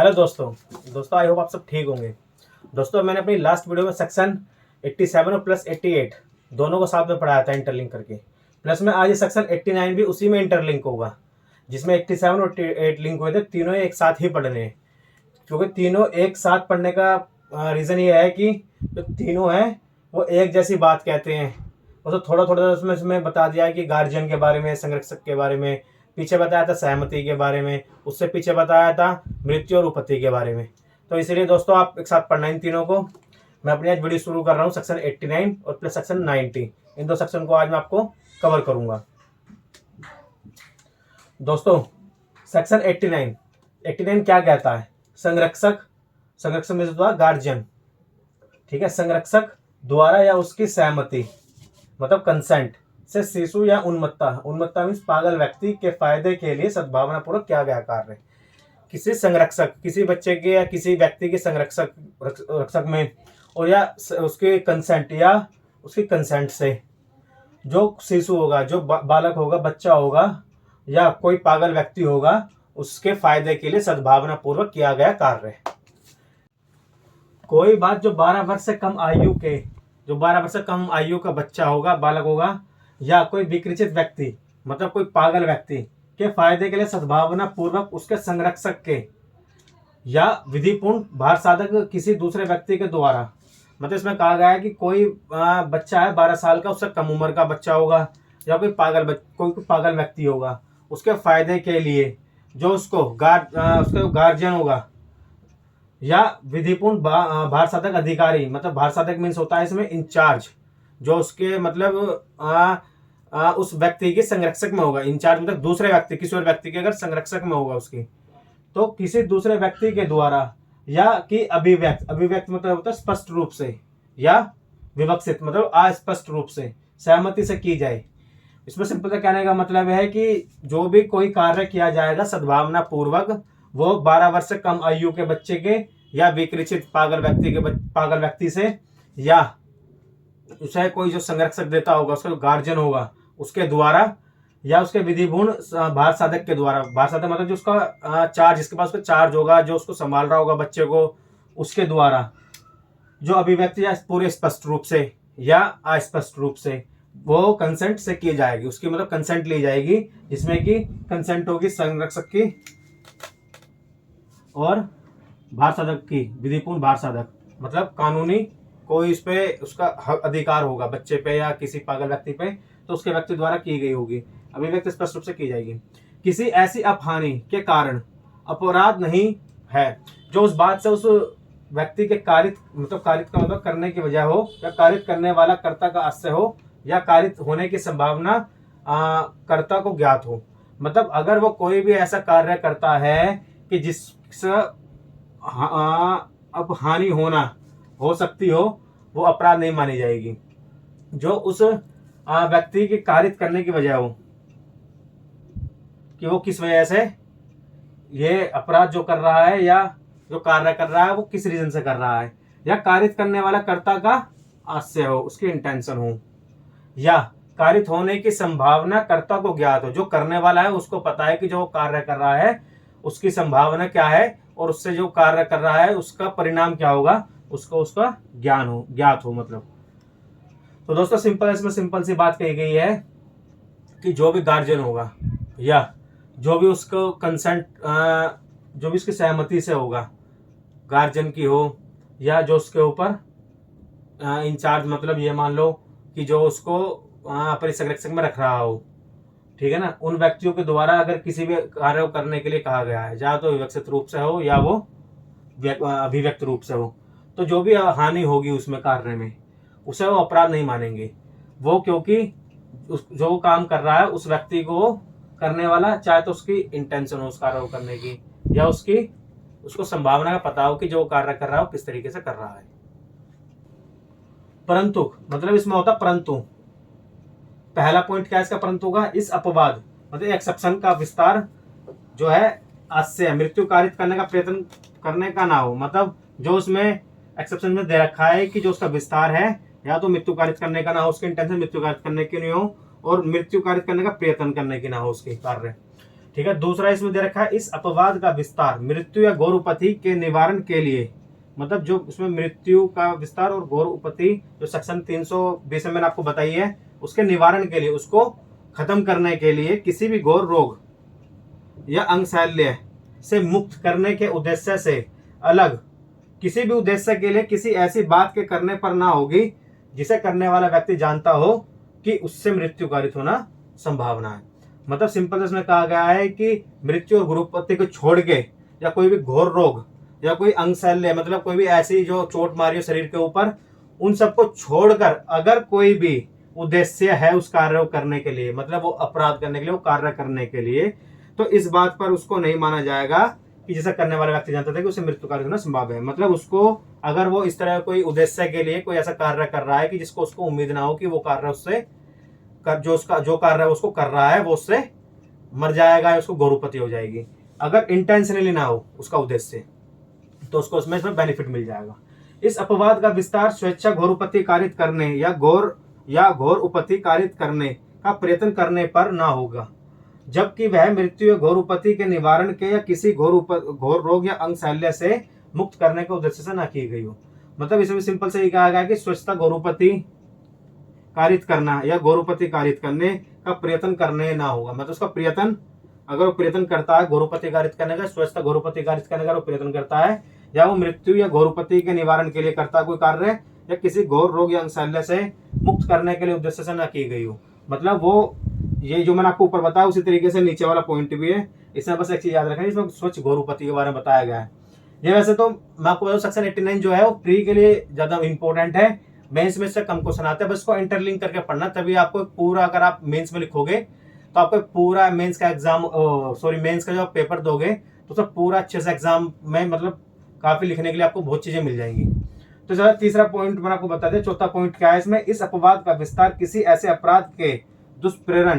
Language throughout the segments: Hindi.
हेलो दोस्तों आई होप आप सब ठीक होंगे। दोस्तों मैंने अपनी लास्ट वीडियो में सेक्शन 87 और प्लस 88 दोनों को साथ में पढ़ाया था इंटरलिंक करके। प्लस में आज ये सेक्शन 89 भी उसी में इंटरलिंक होगा, जिसमें 87 और 88 लिंक हुए थे। तीनों एक साथ ही पढ़ने हैं, क्योंकि तीनों एक साथ पढ़ने का रीज़न ये है कि जो तीनों हैं वो एक जैसी बात कहते हैं। और तो थोड़ा थोड़ा उसमें बता दिया है कि गार्जियन के बारे में, संरक्षक के बारे में, पीछे बताया था सहमति के बारे में, उससे पीछे बताया था मृत्यु और उपपत्ति के बारे में। तो इसलिए दोस्तों आप एक साथ पढ़ना इन तीनों को। मैं अपनी आज वीडियो शुरू कर रहा हूँ सेक्शन 89 और प्लस सेक्शन 90। इन दो सेक्शन को आज मैं आपको कवर करूँगा। दोस्तों सेक्शन 89 क्या कहता है? संरक्षक में गार्जियन, ठीक है, संरक्षक द्वारा या उसकी सहमति मतलब कंसेंट से शिशु या उन्मत्ता मीन्स पागल व्यक्ति के फायदे के लिए सद्भावना पूर्वक किया गया कार्य। किसी संरक्षक, किसी बच्चे के या किसी व्यक्ति के रक्षक में और या उसके कंसेंट या उसकी कंसेंट से जो शिशु होगा, जो बालक होगा, बच्चा होगा या कोई पागल व्यक्ति होगा, उसके फायदे के लिए सद्भावना पूर्वक किया गया कार्य। कोई बात जो 12 वर्ष से कम आयु का बच्चा होगा, बालक होगा, या कोई विकृचित व्यक्ति मतलब कोई पागल व्यक्ति के फायदे के लिए सद्भावना पूर्वक उसके संरक्षक के या विधिपूर्ण भार साधक किसी दूसरे व्यक्ति के द्वारा, मतलब इसमें कहा गया है कि कोई बच्चा है 12 साल का, उससे कम उम्र का बच्चा होगा या कोई पागल व्यक्ति होगा, उसके फायदे के लिए जो उसका गार्जियन होगा या विधिपूर्ण भार साधक अधिकारी, मतलब भार साधक मीन्स होता है इसमें इंचार्ज, जो उसके मतलब उस व्यक्ति के संरक्षक में होगा। इंचार्ज मतलब दूसरे व्यक्ति, किसी और व्यक्ति के अगर संरक्षक में होगा उसकी, तो किसी दूसरे व्यक्ति के द्वारा या कि अभिव्यक्त मतलब होता है स्पष्ट रूप से, या विवक्षित मतलब अस्पष्ट रूप से सहमति से की जाए। इसमें सिंपल कहने का मतलब है कि जो भी कोई कार्य किया जाएगा सद्भावना पूर्वक, वो 12 वर्ष से कम आयु के बच्चे के या विकृचित पागल व्यक्ति से, या उसे कोई जो संरक्षक देता होगा, उसका गार्जियन होगा, उसके द्वारा या उसके विधिपूर्ण भार साधक के द्वारा। भार साधक मतलब जो उसका चार्ज, जिसके पास उसका चार्ज होगा, जो उसको संभाल रहा होगा बच्चे को, उसके द्वारा जो अभिव्यक्ति या पूरे स्पष्ट रूप से या अस्पष्ट रूप से वो कंसेंट से की जाएगी, उसकी मतलब कंसेंट ली जाएगी, जिसमें कि कंसेंट होगी संरक्षक की और भार साधक की, विधिपूर्ण भार साधक मतलब कानूनी कोई इस पे उसका अधिकार होगा बच्चे पे या किसी पागल व्यक्ति पे, तो उसके व्यक्ति द्वारा की गई होगी, अभिव्यक्ति स्पष्ट रूप से की जाएगी। किसी ऐसी अपहानि के कारण अपराध नहीं है जो उस बात से उस व्यक्ति के कारित का मतलब करने की वजह हो, या कारित करने वाला कर्ता का आश्रय हो, या कारित होने की संभावना कर्ता को ज्ञात हो। मतलब अगर वो कोई भी ऐसा कार्य करता है कि जिससे अब हानि हो सकती हो, वो अपराध नहीं मानी जाएगी। जो उस व्यक्ति के कारित करने की वजह हो कि वो किस वजह से ये अपराध जो कर रहा है या जो कार्य कर रहा है वो किस रीजन से कर रहा है, या कारित करने वाला कर्ता का आशय हो, उसकी इंटेंशन हो, या कारित होने की संभावना कर्ता को ज्ञात हो, जो करने वाला है उसको पता है कि जो कार्य कर रहा है उसकी संभावना क्या है और उससे जो कार्य कर रहा है उसका परिणाम क्या होगा, उसको उसका ज्ञात हो मतलब। तो दोस्तों इसमें सिंपल सी बात कही गई है कि जो भी गार्जियन होगा या जो भी उसको कंसेंट जो भी उसकी सहमति से होगा, गार्जियन की हो या जो उसके ऊपर इंचार्ज, मतलब ये मान लो कि जो उसको अपने संरक्षक में रख रहा हो, ठीक है ना, उन व्यक्तियों के द्वारा अगर किसी भी कार्य को करने के लिए कहा गया है, या तो विवक्षित रूप से हो या वो अभिव्यक्त रूप से हो, तो जो भी हानि होगी उसमें कार्य में, उसे वो अपराध नहीं मानेंगे वो, क्योंकि जो काम कर रहा है उस व्यक्ति को करने वाला, चाहे तो उसकी इंटेंशन हो उस कार्य को करने की, या उसको संभावना का पता हो कि जो कार्य कर रहा है वो किस तरीके से कर रहा है। परंतु मतलब इसमें होता परंतु, पहला पॉइंट क्या है इसका? परंतु होगा इस अपवाद मतलब एक्सेप्शन का विस्तार जो है आशय मृत्यु कारित करने का प्रयत्न करने का ना हो, मतलब जो उसमें एक्सेप्शन में दे रखा है कि जो उसका विस्तार है या तो मृत्यु कारित करने का ना हो, उसकी इंटेंशन मृत्यु कारित करने की नहीं हो, और मृत्यु कारित करने का प्रयत्न करने की ना हो उसके कार्य। ठीक है। दूसरा इसमें दे रखा है, इस अपवाद का विस्तार मृत्यु या घोर उपति के निवारण के लिए, मतलब जो उसमें मृत्यु का विस्तार और घोर उपति जो सेक्शन 320 में मैंने आपको बताई है, उसके निवारण के लिए, उसको खत्म करने के लिए, किसी भी घोर रोग या अंगशैल्य से मुक्त करने के उद्देश्य से अलग किसी भी उद्देश्य के लिए किसी ऐसी बात के करने पर ना होगी जिसे करने वाला व्यक्ति जानता हो कि उससे मृत्यु कारित होना संभावना है। मतलब सिंपल इसमें कहा गया है कि मृत्यु और गुरुपत्ति को छोड़ के या कोई भी घोर रोग या कोई अंगशैल्य, मतलब कोई भी ऐसी जो चोट मारी हो शरीर के ऊपर, उन सबको छोड़कर अगर कोई भी उद्देश्य है उस कार्य को करने के लिए, मतलब वो अपराध करने के लिए, वो कार्य करने के लिए, तो इस बात पर उसको नहीं माना जाएगा कि जैसा करने वाला व्यक्ति जानता था कि उसे मृत्यु कारित होना संभव है। मतलब उसको अगर वो इस तरह कोई उद्देश्य के लिए कोई ऐसा कार्य कर रहा है कि जिसको उसको उम्मीद ना हो कि वो कार्य उससे जो कार्य उसको कर रहा है वो उससे मर जाएगा या उसको गौरवपति हो जाएगी, अगर इंटेंशनली ना हो उसका उद्देश्य, तो उसको उसमें बेनिफिट मिल जाएगा। इस अपवाद का विस्तार स्वेच्छा घोरपति कारित करने या घोर उपति कारित करने का प्रयत्न करने पर ना होगा, जबकि वह मृत्यु या घोरपति के निवारण के या किसी घोर रोग या अंगशैल्य से मुक्त करने के उद्देश्य से ना की गई हो। मतलब इसमें सिंपल से ये कहा गया कि स्वच्छता घोरपति कारित करना या घोरपति कारित करने का प्रयत्न करने ना होगा। मतलब उसका प्रयत्न, अगर वो प्रयत्न करता है घोरपति कारित करने का, स्वच्छता घोरपति कारित करने का वो प्रयत्न करता है, या वो मृत्यु या घोरपति के निवारण के लिए करता है कोई कार्य, या किसी घोर रोग या अंगशैल्य से मुक्त करने के लिए उद्देश्य से ना की गई हो, मतलब वो ये जो मैंने आपको ऊपर बताया उसी तरीके से नीचे वाला पॉइंट भी है। इसमें बस एक चीज याद रखना, इसमें स्वच्छ घोरपति के बारे में बताया गया है। ये वैसे तो मैं आपको बताऊं सेक्शन 89 जो है वो प्री के लिए ज्यादा इंपॉर्टेंट है, मेंस में से कम क्वेश्चन आते हैं, बस इसको इंटरलिंक करके पढ़ना, तभी आपको पूरा, अगर आप मेंस में लिखोगे तो आपको पूरा मेंस का एग्जाम, मेंस का जो आप पेपर दोगे तो सब पूरा अच्छे से एग्जाम में, मतलब काफी लिखने के लिए आपको बहुत चीजें मिल जाएंगी। तो जरा तीसरा पॉइंट मैंने आपको बता दिया। चौथा पॉइंट क्या है इसमें, इस अपवाद का विस्तार किसी ऐसे अपराध के दुष्प्रेरण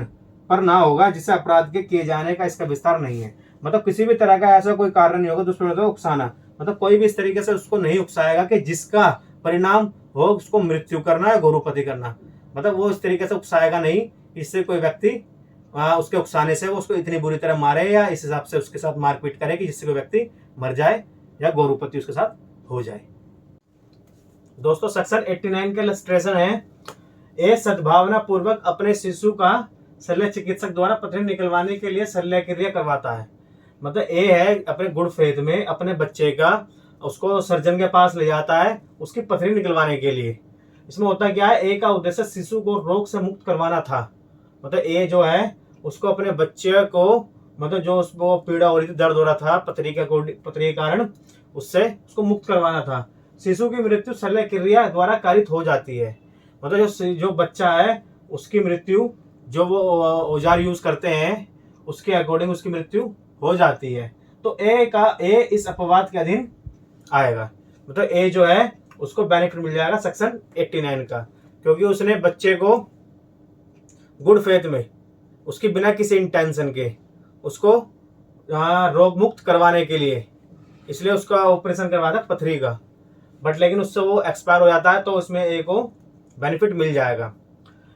पर ना होगा जिससे अपराध के किए जाने का इसका विस्तार नहीं है। मतलब किसी भी तरह का ऐसा कोई कारण नहीं होगा दुष्प्रेरण को उकसाना, मतलब कोई भी इस तरीके से उसको नहीं उकसाएगा कि जिसका परिणाम हो उसको मृत्यु करना या घोरपति करना, मतलब वो इस तरीके से उकसाएगा नहीं, इससे कोई व्यक्ति उसके उकसाने से वो उसको इतनी बुरी तरह मारे या इस हिसाब से उसके साथ मारपीट करे कि जिससे कोई व्यक्ति मर जाए या घोरपति उसके साथ हो जाए। दोस्तों सेक्शन 89 का इलस्ट्रेशन है, ए सद्भावना पूर्वक अपने शिशु का शल्य चिकित्सक द्वारा पथरी निकलवाने के लिए शल्य क्रिया करवाता है। मतलब ए है अपने गुड फेथ में अपने बच्चे का उसको सर्जन के पास ले जाता है उसकी पथरी निकलवाने के लिए। इसमें होता क्या है, ए का उद्देश्य शिशु को रोग से मुक्त करवाना था। मतलब ए जो है उसको अपने बच्चे को, मतलब जो उसको पीड़ा हो रही थी, दर्द हो रहा था पथरी के कारण, उससे उसको मुक्त करवाना था। शिशु की मृत्यु शल्य क्रिया द्वारा कारित हो जाती है। मतलब जो बच्चा है उसकी मृत्यु जो वो औजार यूज करते हैं उसके अकॉर्डिंग उसकी मृत्यु हो जाती है। तो ए इस अपवाद के अधीन आएगा। मतलब ए जो है उसको बेनिफिट मिल जाएगा सेक्शन 89 का, क्योंकि उसने बच्चे को गुड फेथ में उसकी बिना किसी इंटेंशन के उसको रोग मुक्त करवाने के लिए, इसलिए उसका ऑपरेशन करवाया था पथरी का, बट लेकिन उससे वो एक्सपायर हो जाता है तो उसमें ए को बेनिफिट मिल जाएगा।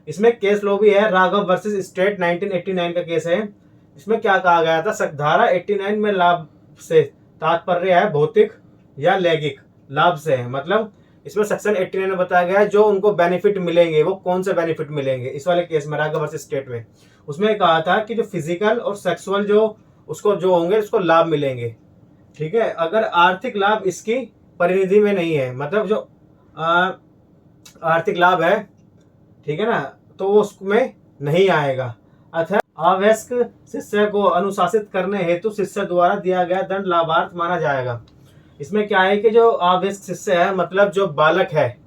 इसमें केस लो भी है, राघव वर्सेस स्टेट 1989 का केस है। इसमें क्या कहा गया था, धारा 89 में लाभ से तात्पर्य है भौतिक या लैंगिक लाभ से है। मतलब इसमें सेक्शन 89 में बताया गया है जो उनको बेनिफिट मिलेंगे वो कौन से बेनिफिट मिलेंगे। इस वाले केस में राघव वर्सेस स्टेट में उसमें कहा था कि जो फिजिकल और सेक्सुअल जो उसको जो होंगे उसको लाभ मिलेंगे, ठीक है, अगर आर्थिक लाभ इसकी परिनिधि में नहीं है, मतलब जो आर्थिक लाभ है, ठीक है ना, तो वो उसमें नहीं आएगा। अतः अवयस्क शिष्य को अनुशासित करने हेतु शिष्य द्वारा दिया गया दंड लाभार्थ माना जाएगा। इसमें क्या है कि जो अवयस्क शिष्य है, मतलब जो बालक है,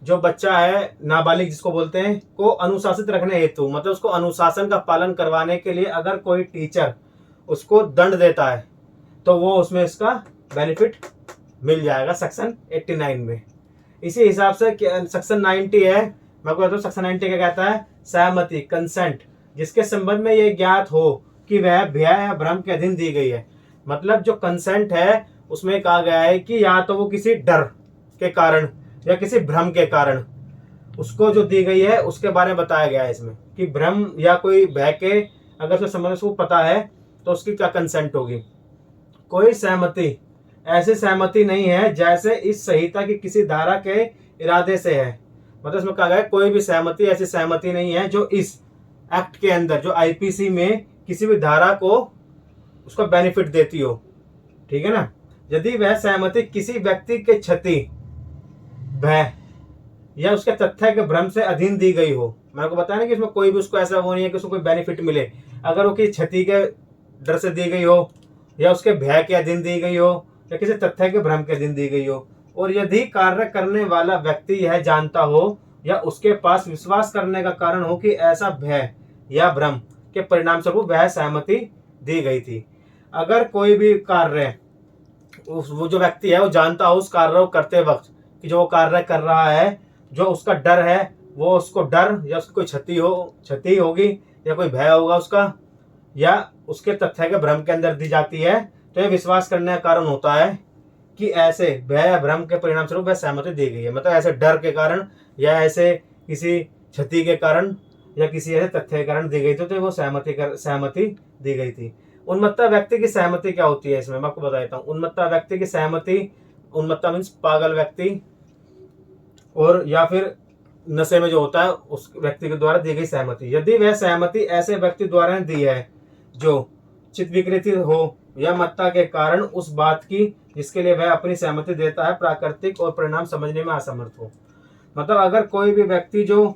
जो बच्चा है नाबालिग जिसको बोलते हैं, को अनुशासित रखने हेतु, मतलब उसको अनुशासन का पालन करवाने के लिए अगर कोई टीचर उसको दंड देता है तो वो उसमें इसका बेनिफिट मिल जाएगा सेक्शन 89 में। इसी हिसाब से सेक्शन 90 है, मैं आपको बताता हूँ सेक्शन 90 क्या कहता है, सहमति कंसेंट जिसके संबंध में ये ज्ञात हो कि वह भय या भ्रम के अधीन दी गई है। मतलब जो कंसेंट है उसमें कहा गया है कि या तो वो किसी डर के कारण या किसी भ्रम के कारण उसको जो दी गई है उसके बारे में बताया गया है इसमें कि भ्रम या कोई भय के अगर उसके संबंध में उसको पता है तो उसकी क्या कंसेंट होगी। कोई सहमति ऐसी सहमति नहीं है जैसे इस संहिता की किसी धारा के इरादे से है। मतलब इसमें कहा गया है कोई भी सहमति ऐसी सहमति नहीं है जो इस एक्ट के अंदर, जो आईपीसी में किसी भी धारा को उसको बेनिफिट देती हो, ठीक है ना। यदि वह सहमति किसी व्यक्ति के क्षति, भय या उसके तथ्य के भ्रम से अधीन दी गई हो। मैंने को बताया ना कि इसमें कोई भी उसको ऐसा वो नहीं है कि उसको कोई बेनिफिट मिले। अगर वो किसी क्षति के डर से दी गई हो, या उसके भय के अधीन दी गई हो, या किसी तथ्य के भ्रम के अधीन दी गई हो, और यदि कार्य करने वाला व्यक्ति यह जानता हो या उसके पास विश्वास करने का कारण हो कि ऐसा भय या भ्रम के परिणाम स्वरूप वह सहमति दी गई थी। अगर कोई भी कार्य वो जो व्यक्ति है वो जानता हो उस कार्य को करते वक्त कि जो वो कार्य कर रहा है, जो उसका डर है, वो उसको डर या उसकी कोई क्षति होगी या कोई भय होगा उसका, या उसके तथ्य के भ्रम के अंदर दी जाती है, तो यह विश्वास करने का कारण होता है कि ऐसे भय या भ्रम के परिणाम स्वरूप वह सहमति दी गई है। मतलब ऐसे डर के कारण या ऐसे किसी क्षति के कारण या किसी ऐसे तथ्य के कारण दी गई थी, तो वो सहमति दी गई थी। उन्मत्ता व्यक्ति की सहमति क्या होती है, इसमें मैं आपको बता देता हूँ। उन्मत्ता व्यक्ति की सहमति, उन्मत्ता मीन्स पागल व्यक्ति, और या फिर नशे में जो होता है उस व्यक्ति के द्वारा दी गई सहमति। यदि वह सहमति ऐसे व्यक्ति द्वारा दी है जो चित्त विकृति हो या मत्ता के कारण उस बात की जिसके लिए वह अपनी सहमति देता है प्राकृतिक और परिणाम समझने में असमर्थ हो। मतलब अगर कोई भी व्यक्ति जो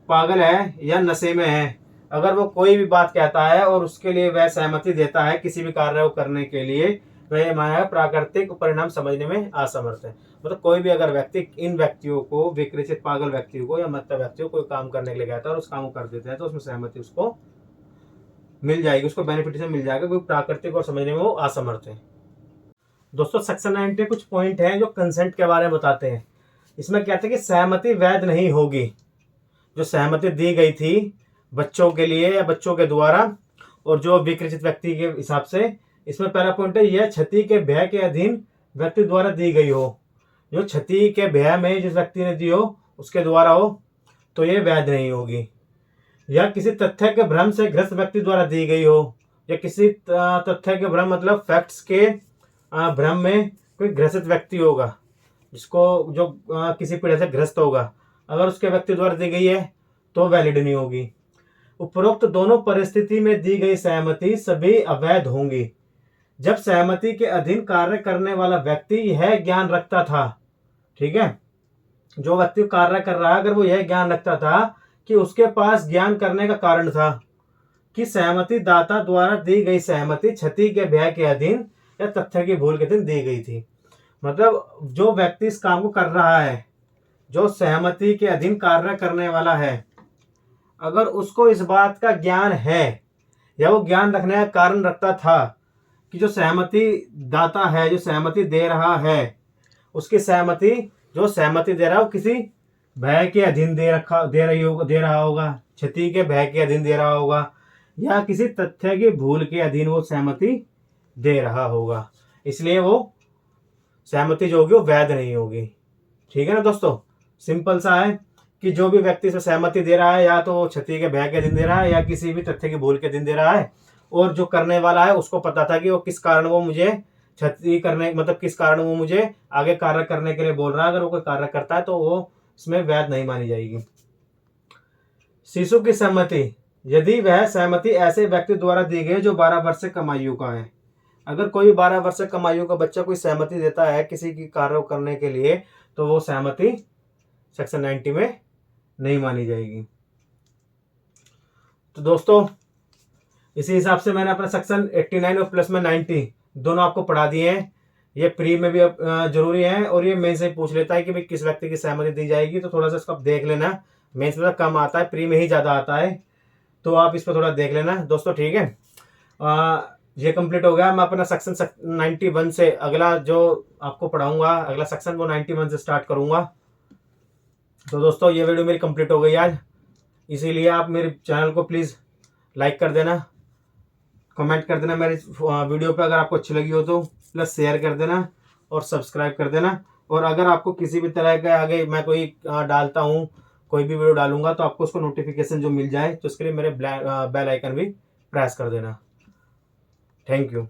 पागल है या नशे में है, अगर वो कोई भी बात कहता है और उसके लिए वह सहमति देता है किसी भी कार्य को करने के लिए, वह माया प्राकृतिक परिणाम समझने में असमर्थ है। मतलब कोई भी अगर व्यक्ति इन व्यक्तियों को, विकृत पागल व्यक्तियों को या मत्ता व्यक्तियों को कोई काम करने के लिए कहता है और उस काम को कर देते हैं, तो उसमें सहमति उसको मिल जाएगी, उसको बेनिफिट से मिल जाएगा, क्योंकि प्राकृतिक और समझने में वो असमर्थ है। दोस्तों सेक्शन 9 के कुछ पॉइंट हैं जो कंसेंट के बारे में बताते हैं। इसमें कहते हैं कि सहमति वैध नहीं होगी। जो सहमति दी गई थी बच्चों के लिए या बच्चों के द्वारा और जो विकृत व्यक्ति के हिसाब से, इसमें पहला पॉइंट है यह क्षति के भय के अधीन व्यक्ति द्वारा दी गई हो। जो क्षति के भय में जिस व्यक्ति ने दी हो उसके द्वारा हो तो ये वैध नहीं होगी। या किसी तथ्य के भ्रम से ग्रस्त व्यक्ति द्वारा दी गई हो, या किसी तथ्य के भ्रम मतलब फैक्ट्स के भ्रम में कोई ग्रसित व्यक्ति होगा जिसको जो किसी पीड़ा से ग्रस्त होगा, अगर उसके व्यक्ति द्वारा दी गई है तो वैलिड नहीं होगी। उपरोक्त दोनों परिस्थिति में दी गई सहमति सभी अवैध होंगी जब सहमति के अधीन कार्य करने वाला व्यक्ति यह ज्ञान रखता था, ठीक है, जो व्यक्ति कार्य कर रहा है अगर वो यह ज्ञान रखता था कि उसके पास ज्ञान करने का कारण था कि सहमति दाता द्वारा दी गई सहमति क्षति के भय के अधीन या तथ्य की भूल के अधीन दी गई थी। मतलब जो व्यक्ति इस काम को कर रहा है, जो सहमति के अधीन कार्य करने वाला है, अगर उसको इस बात का ज्ञान है या वो ज्ञान रखने का कारण रखता था कि जो सहमति दाता है, जो सहमति दे रहा है, उसकी सहमति, जो सहमति दे रहा है वो किसी भय के अधीन दे रहा होगा, क्षति के भय के अधीन दे रहा होगा, या किसी तथ्य की भूल के अधीन वो सहमति दे रहा होगा, इसलिए वो सहमति जो होगी वो वैध नहीं होगी। ठीक है ना दोस्तों, सिंपल सा है कि जो भी व्यक्ति इसमें सहमति दे रहा है या तो वो क्षति के भय के अधीन दे रहा है या किसी भी तथ्य की भूल के अधीन दे रहा है, और जो करने वाला है उसको पता था कि वो किस कारण वो मुझे क्षति करने, मतलब किस कारण वो मुझे आगे कार्य करने के लिए बोल रहा है, अगर वो कोई कार्य करता है तो वो इसमें वैध नहीं मानी जाएगी। शिशु की सहमति, यदि वह सहमति ऐसे व्यक्ति द्वारा दी गई जो 12 वर्ष से कम आयु का है। अगर कोई 12 वर्ष से कम आयु का बच्चा कोई सहमति देता है किसी की कार्य करने के लिए, तो वो सहमति सेक्शन 90 में नहीं मानी जाएगी। तो दोस्तों इसी हिसाब से मैंने अपना सेक्शन 89 और प्लस में 90 दोनों आपको पढ़ा दिए हैं। ये प्री में भी जरूरी है और ये मेन से पूछ लेता है कि भाई किस व्यक्ति की सहमति दी जाएगी, तो थोड़ा सा इसको आप देख लेना। मेंस में कम आता है, प्री में ही ज़्यादा आता है, तो आप इस पर थोड़ा देख लेना दोस्तों। ठीक है, ये कंप्लीट हो गया। मैं अपना सेक्शन 91 से अगला जो आपको पढ़ाऊंगा, अगला सेक्शन वो 91 से स्टार्ट करूंगा। तो दोस्तों ये वीडियो मेरी कंप्लीट हो गई आज, इसीलिए आप मेरे चैनल को प्लीज़ लाइक कर देना, कमेंट कर देना मेरी वीडियो पे अगर आपको अच्छी लगी हो तो, प्लस शेयर कर देना और सब्सक्राइब कर देना। और अगर आपको किसी भी तरह का आगे मैं कोई डालता हूँ, कोई भी वीडियो डालूंगा, तो आपको उसको नोटिफिकेशन जो मिल जाए, तो उसके लिए मेरे बेल आइकन भी प्रेस कर देना। Thank you.